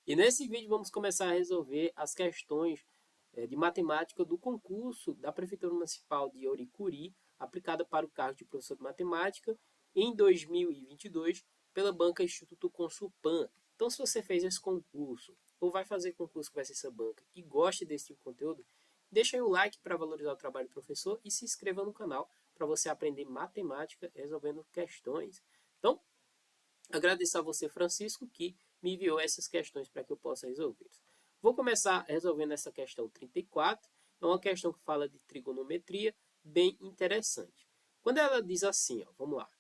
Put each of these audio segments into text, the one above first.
E nesse vídeo vamos começar a resolver as questões de matemática do concurso da Prefeitura Municipal de Oricuri, aplicada para o cargo de professor de matemática em 2022 pela banca Instituto Consulpan. Então, se você fez esse concurso ou vai fazer concurso com essa banca e gosta desse tipo de conteúdo, deixa aí o like para valorizar o trabalho do professor e se inscreva no canal para você aprender matemática resolvendo questões. Então, agradeço a você, Francisco, que me enviou essas questões para que eu possa resolvê-las. Vou começar resolvendo essa questão 34. É uma questão que fala de trigonometria, bem interessante. Quando ela diz assim, ó, vamos lá.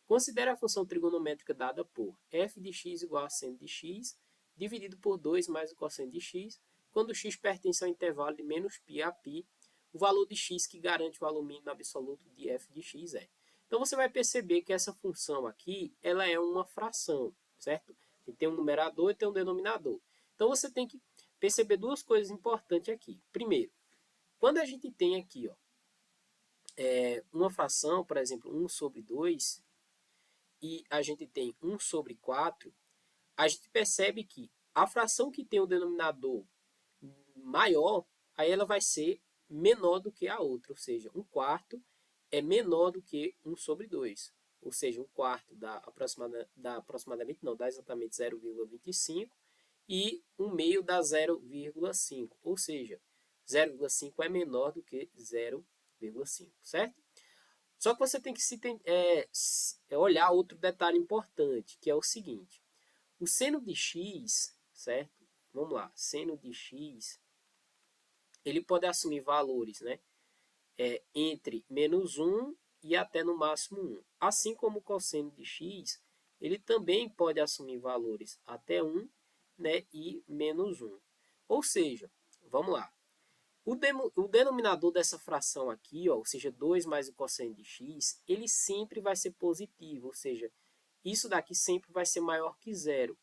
Considere a função trigonométrica dada por f de x igual a seno de x, dividido por 2 mais o cosseno de x, quando x pertence ao intervalo de menos π a π, o valor de x que garante o valor mínimo absoluto de f de x é. Então, você vai perceber que essa função aqui, ela é uma fração, certo? Tem um numerador e tem um denominador. Então, você tem que perceber duas coisas importantes aqui. Primeiro, quando a gente tem aqui ó, uma fração, por exemplo, 1 sobre 2, e a gente tem 1 sobre 4, a gente percebe que a fração que tem o denominador maior, aí ela vai ser menor do que a outra, ou seja, 1/4 é menor do que 1 sobre 2. Ou seja, 1/4 dá exatamente 0,25 e 1/2 dá 0,5. Ou seja, 0,5 é menor do que 0,5, certo? Só que você tem que olhar outro detalhe importante, que é o seguinte. O seno de x, certo? Vamos lá, seno de x, ele pode assumir valores, né? Entre menos 1 e até no máximo 1. Assim como o cosseno de x, ele também pode assumir valores até 1, né, e menos 1. Ou seja, vamos lá. O denominador dessa fração aqui, ó, ou seja, 2 mais o cosseno de x, ele sempre vai ser positivo, ou seja, isso daqui sempre vai ser maior que zero.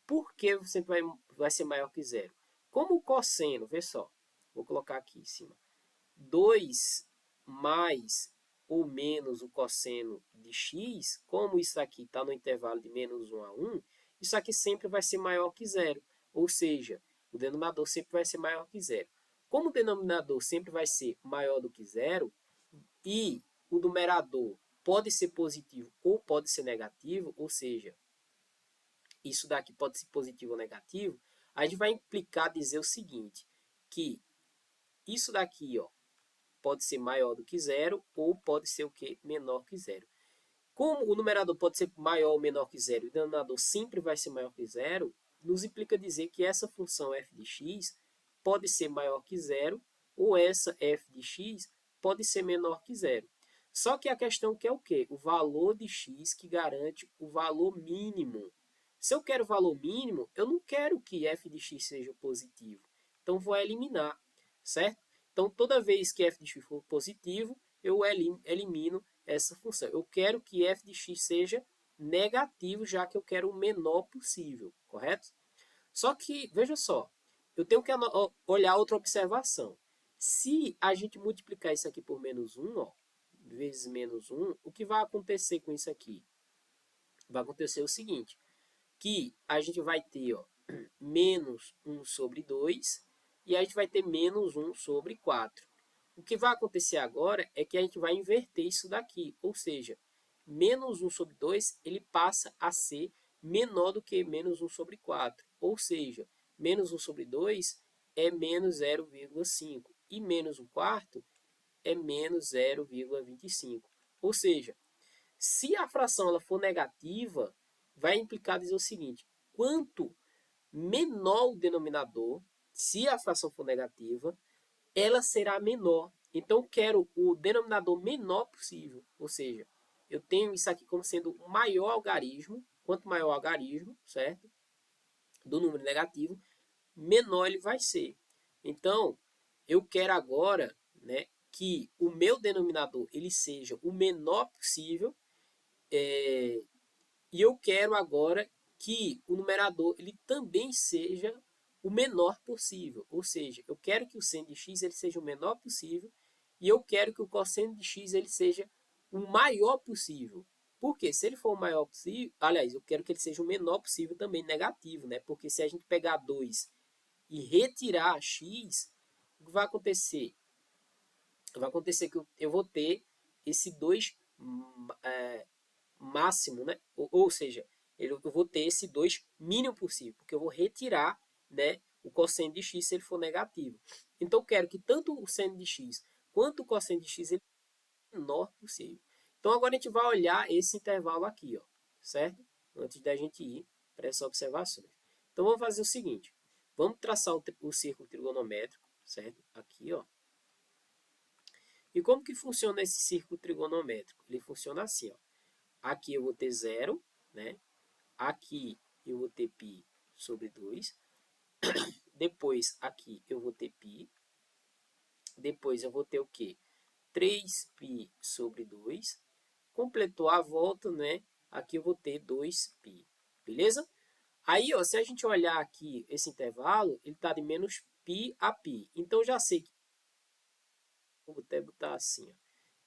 Por que sempre vai ser maior que zero? Como o cosseno, vê só, vou colocar aqui em cima, 2 mais ou menos o cosseno de x, como isso aqui está no intervalo de menos 1 a 1, isso aqui sempre vai ser maior que zero. Ou seja, o denominador sempre vai ser maior que zero. Como o denominador sempre vai ser maior do que zero, e o numerador pode ser positivo ou pode ser negativo, ou seja, isso daqui pode ser positivo ou negativo, a gente vai implicar dizer o seguinte, que isso daqui, ó, pode ser maior do que zero ou pode ser o que? Menor que zero. Como o numerador pode ser maior ou menor que zero e o denominador sempre vai ser maior que zero, nos implica dizer que essa função f de x pode ser maior que zero ou essa f de x pode ser menor que zero. Só que a questão que é o quê? O valor de x que garante o valor mínimo. Se eu quero o valor mínimo, eu não quero que f de x seja positivo. Então, vou eliminar, certo? Então, toda vez que f de x for positivo, eu elimino essa função. Eu quero que f de x seja negativo, já que eu quero o menor possível, correto? Só que, veja só, eu tenho que olhar outra observação. Se a gente multiplicar isso aqui por menos 1, ó, vezes menos 1, o que vai acontecer com isso aqui? Vai acontecer o seguinte, que a gente vai ter ó, menos 1 sobre 2 e a gente vai ter menos 1 sobre 4. O que vai acontecer agora é que a gente vai inverter isso daqui, ou seja, menos 1 sobre 2 ele passa a ser menor do que menos 1 sobre 4, ou seja, menos 1 sobre 2 é menos 0,5 e menos 1 quarto é menos 0,25. Ou seja, se a fração ela for negativa, vai implicar dizer o seguinte, quanto menor o denominador, se a fração for negativa, ela será menor. Então, eu quero o denominador menor possível. Ou seja, eu tenho isso aqui como sendo o maior algarismo. Quanto maior o algarismo, certo? Do número negativo, menor ele vai ser. Então, eu quero agora, né, que o meu denominador ele seja o menor possível. E eu quero agora que o numerador ele também seja o menor possível. Ou seja, eu quero que o seno de x ele seja o menor possível e eu quero que o cosseno de x ele seja o maior possível. Porque se ele for o maior possível, aliás, eu quero que ele seja o menor possível também negativo, né? Porque se a gente pegar 2 e retirar x, o que vai acontecer? Vai acontecer que eu vou ter esse 2 máximo, né? Ou seja, eu vou ter esse 2 mínimo possível, porque eu vou retirar, né, o cosseno de x se ele for negativo. Então, eu quero que tanto o seno de x quanto o cosseno de x ele seja o menor possível. Então, agora a gente vai olhar esse intervalo aqui, ó, certo? Antes da gente ir para essas observações. Então, vamos fazer o seguinte. Vamos traçar o círculo trigonométrico, certo? Aqui, ó. E como que funciona esse círculo trigonométrico? Ele funciona assim, ó. Aqui eu vou ter 0, né? Aqui eu vou ter π sobre 2. Depois aqui eu vou ter π. Depois eu vou ter o quê? 3π sobre 2. Completou a volta, né? Aqui eu vou ter 2π. Beleza? Aí, ó, se a gente olhar aqui esse intervalo, ele está de menos π a π. Então, eu já sei que... Vou até botar assim, ó.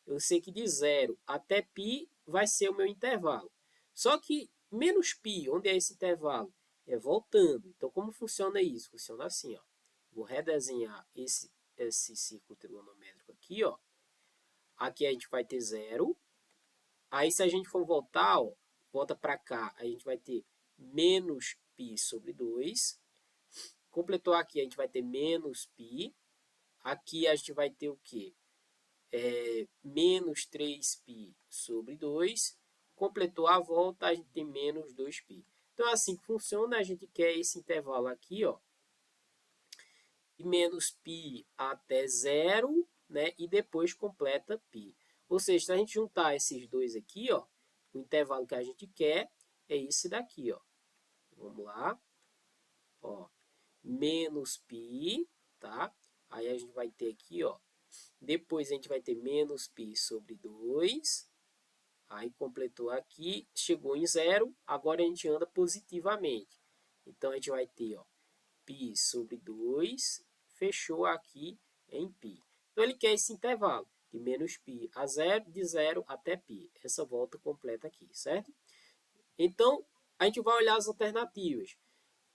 Eu sei que de 0 até π vai ser o meu intervalo. Só que menos π, onde é esse intervalo? É voltando. Então, como funciona isso? Funciona assim, ó. Vou redesenhar esse círculo trigonométrico aqui, ó. Aqui a gente vai ter 0. Aí, se a gente for voltar, ó, volta para cá, a gente vai ter menos π sobre 2. Completou aqui, a gente vai ter menos π. Aqui a gente vai ter o quê? Menos 3π sobre 2. Completou a volta, a gente tem menos 2π. Então, assim que funciona, a gente quer esse intervalo aqui, ó, de menos π até 0, né, e depois completa π. Ou seja, se a gente juntar esses dois aqui, ó, o intervalo que a gente quer é esse daqui, ó. Vamos lá. Ó, menos π, tá? Aí a gente vai ter aqui, ó, depois a gente vai ter menos π sobre 2. Aí completou aqui, chegou em 0. Agora a gente anda positivamente. Então a gente vai ter, ó, π sobre 2. Fechou aqui em π. Então ele quer esse intervalo de menos π a 0, de 0 até π. Essa volta completa aqui, certo? Então a gente vai olhar as alternativas.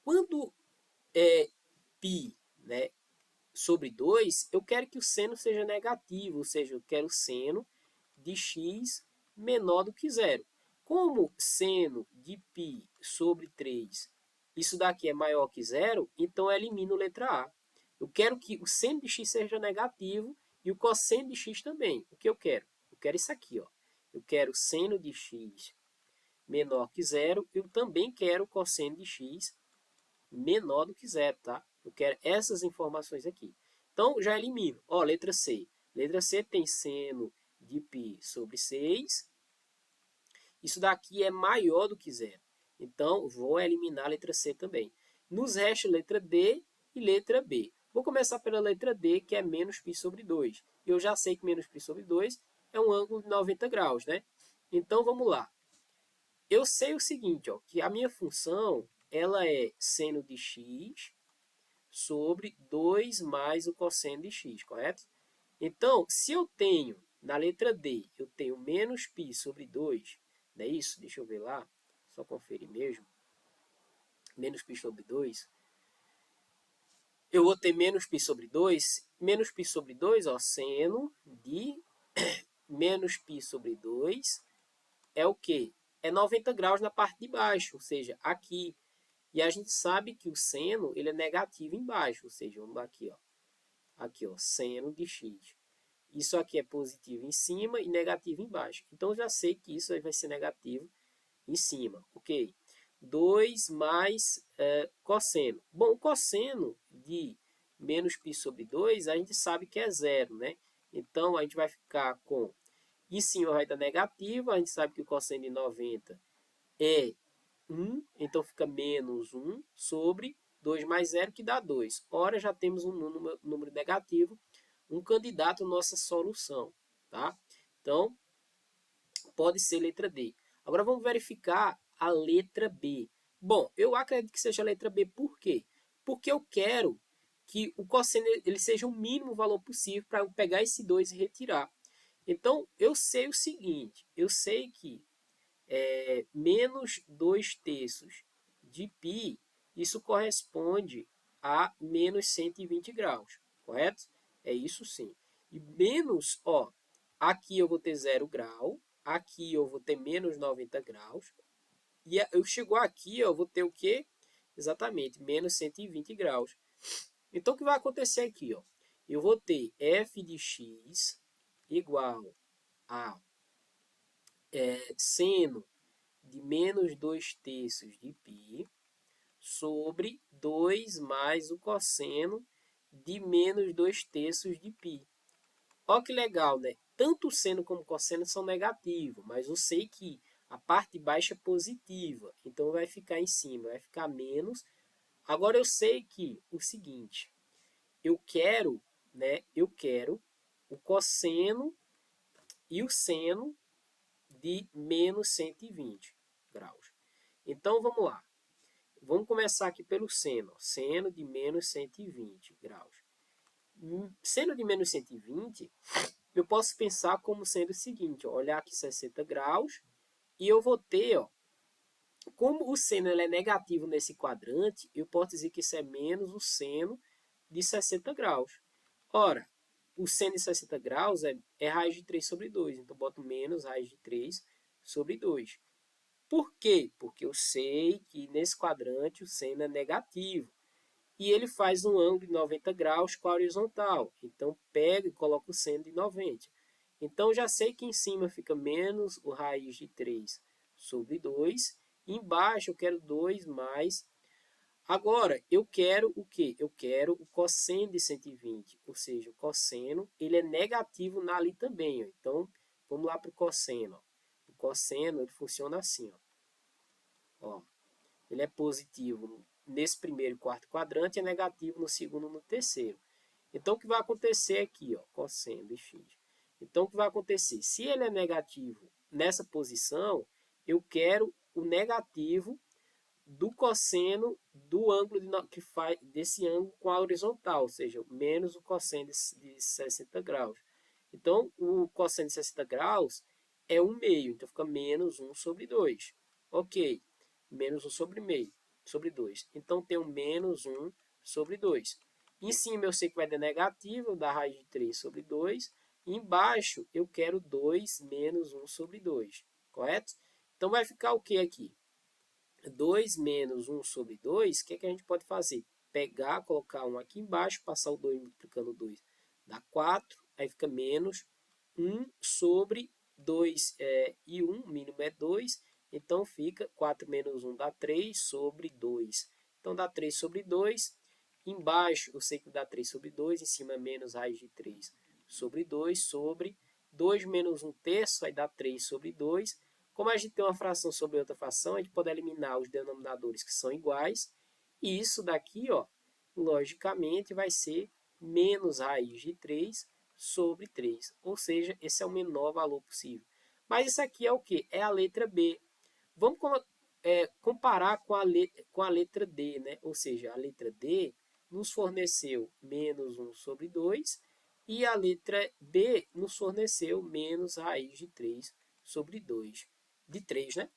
Quando é π, né, sobre 2, eu quero que o seno seja negativo, ou seja, eu quero o seno de x menor do que zero. Como seno de π sobre 3, isso daqui é maior que zero, então eu elimino a letra A. Eu quero que o seno de x seja negativo e o cosseno de x também. O que eu quero? Eu quero isso aqui, ó. Eu quero seno de x menor que zero. Eu também quero cosseno de x menor do que zero, tá? Eu quero essas informações aqui. Então, já elimino. Ó, letra C. Letra C tem seno de π sobre 6. Isso daqui é maior do que zero. Então, vou eliminar a letra C também. Nos resta letra D e letra B. Vou começar pela letra D, que é menos π sobre 2. Eu já sei que menos π sobre 2 é um ângulo de 90 graus, né? Então, vamos lá. Eu sei o seguinte, ó, que a minha função ela é seno de x sobre 2 mais o cosseno de x, correto? Então, se eu tenho, na letra D, eu tenho menos π sobre 2, não é isso? Deixa eu ver lá, só conferir mesmo. Menos π sobre 2. Eu vou ter menos π sobre 2. Menos π sobre 2, ó, seno de menos π sobre 2 é o quê? É 90 graus na parte de baixo, ou seja, aqui. E a gente sabe que o seno ele é negativo embaixo, ou seja, vamos aqui, ó. Aqui, ó, seno de x. Isso aqui é positivo em cima e negativo embaixo. Então, eu já sei que isso aí vai ser negativo em cima, ok? 2 mais cosseno. Bom, o cosseno de menos π sobre 2, a gente sabe que é zero, né? Então, a gente vai ficar com... Em cima vai dar negativo, a gente sabe que o cosseno de 90 é 1, então fica menos 1 sobre 2 mais 0, que dá 2. Ora, já temos um número negativo, um candidato à nossa solução, tá? Então, pode ser letra D. Agora, vamos verificar a letra B. Bom, eu acredito que seja a letra B, por quê? Porque eu quero que o cosseno ele seja o mínimo valor possível para eu pegar esse 2 e retirar. Então, eu sei o seguinte, eu sei que menos 2/3 de π, isso corresponde a menos 120 graus, correto? É isso sim. E menos, ó, aqui eu vou ter 0 grau, aqui eu vou ter menos 90 graus, e eu chegou aqui, eu vou ter o quê? Exatamente, menos 120 graus. Então, o que vai acontecer aqui? Ó? Eu vou ter f de x igual a seno de menos 2/3 de π sobre 2 mais o cosseno de menos 2/3 de π. Olha que legal, né? Tanto o seno como o cosseno são negativos, mas eu sei que a parte de baixo é positiva, então vai ficar em cima, vai ficar menos. Agora eu sei que o seguinte, eu quero, né? Eu quero o cosseno e o seno de menos 120 graus. Então vamos lá. Vamos começar aqui pelo seno. Seno de menos 120 graus. Seno de menos 120, eu posso pensar como sendo o seguinte, ó, olhar aqui 60 graus, e eu vou ter, ó, como o seno ele é negativo nesse quadrante, eu posso dizer que isso é menos o seno de 60 graus. Ora, o seno de 60 graus é raiz de 3 sobre 2, então eu boto menos raiz de 3 sobre 2. Por quê? Porque eu sei que nesse quadrante o seno é negativo. E ele faz um ângulo de 90 graus com a horizontal. Então, pego e coloco o seno de 90. Então, já sei que em cima fica menos o raiz de 3 sobre 2. Embaixo eu quero 2 mais. Agora, eu quero o quê? Eu quero o cosseno de 120. Ou seja, o cosseno ele é negativo ali também. Ó. Então, vamos lá para o cosseno. Ó. O cosseno ele funciona assim. Ó. Ele é positivo nesse primeiro e quarto quadrante e é negativo no segundo e no terceiro. Então, o que vai acontecer aqui? Ó, cosseno de x. Então, o que vai acontecer? Se ele é negativo nessa posição, eu quero o negativo do cosseno do ângulo que faz desse ângulo com a horizontal, ou seja, menos o cosseno de 60 graus. Então, o cosseno de 60 graus é 1/2, então fica menos 1 sobre 2. Ok, menos 1 sobre meio, sobre 2. Então, tem um menos 1 sobre 2. Em cima eu sei que vai dar negativo, da raiz de 3 sobre 2. E embaixo eu quero 2 menos 1 sobre 2, correto? Então, vai ficar o que aqui? 2 menos 1 sobre 2, o que, é que a gente pode fazer? Pegar, colocar 1 aqui embaixo, passar o 2 multiplicando 2, dá 4, aí fica menos 1 sobre 2 e 1, o mínimo é 2, então fica 4 menos 1 dá 3 sobre 2. Então dá 3 sobre 2, embaixo eu sei que dá 3 sobre 2, em cima menos raiz de 3 sobre 2, sobre 2 menos 1/3, vai dar 3 sobre 2, como a gente tem uma fração sobre outra fração, a gente pode eliminar os denominadores que são iguais. E isso daqui, ó, logicamente, vai ser menos raiz de 3 sobre 3. Ou seja, esse é o menor valor possível. Mas isso aqui é o quê? É a letra B. Vamos comparar com a letra D, né? Ou seja, a letra D nos forneceu menos 1 sobre 2 e a letra B nos forneceu menos raiz de 3 sobre 2 de 3, né?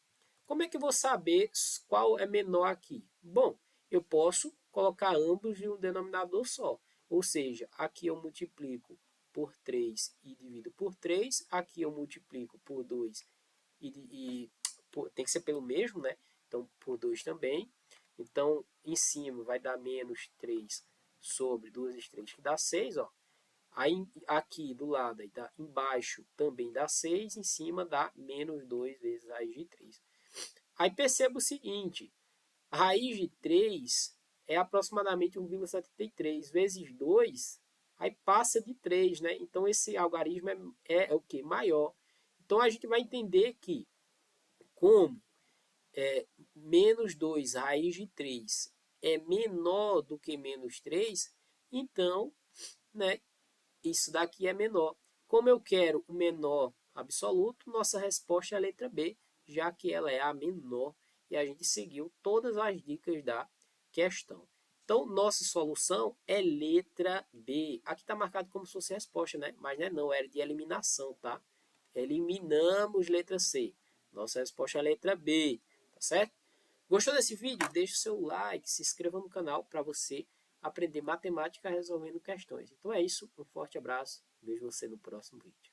Como é que eu vou saber qual é menor aqui? Bom, eu posso colocar ambos em um denominador só. Ou seja, aqui eu multiplico por 3 e divido por 3. Aqui eu multiplico por 2 tem que ser pelo mesmo, né? Então, por 2 também. Então, em cima vai dar menos 3 sobre 2 vezes 3, que dá 6, ó. Aí, aqui do lado, aí embaixo também dá 6, em cima dá menos 2 vezes raiz de 3. Aí perceba o seguinte, a raiz de 3 é aproximadamente 1,73 vezes 2, aí passa de 3, né? Então, esse algarismo é o que? Maior. Então, a gente vai entender que, como menos 2 raiz de 3 é menor do que menos 3, então, né, isso daqui é menor. Como eu quero o menor absoluto, nossa resposta é a letra B, já que ela é a menor e a gente seguiu todas as dicas da questão. Então, nossa solução é letra B. Aqui está marcado como se fosse resposta, né? Mas não, era de eliminação, tá? Eliminamos letra C. Nossa resposta é a letra B, tá certo? Gostou desse vídeo? Deixe o seu like, se inscreva no canal para você aprender matemática resolvendo questões. Então é isso, um forte abraço, vejo você no próximo vídeo.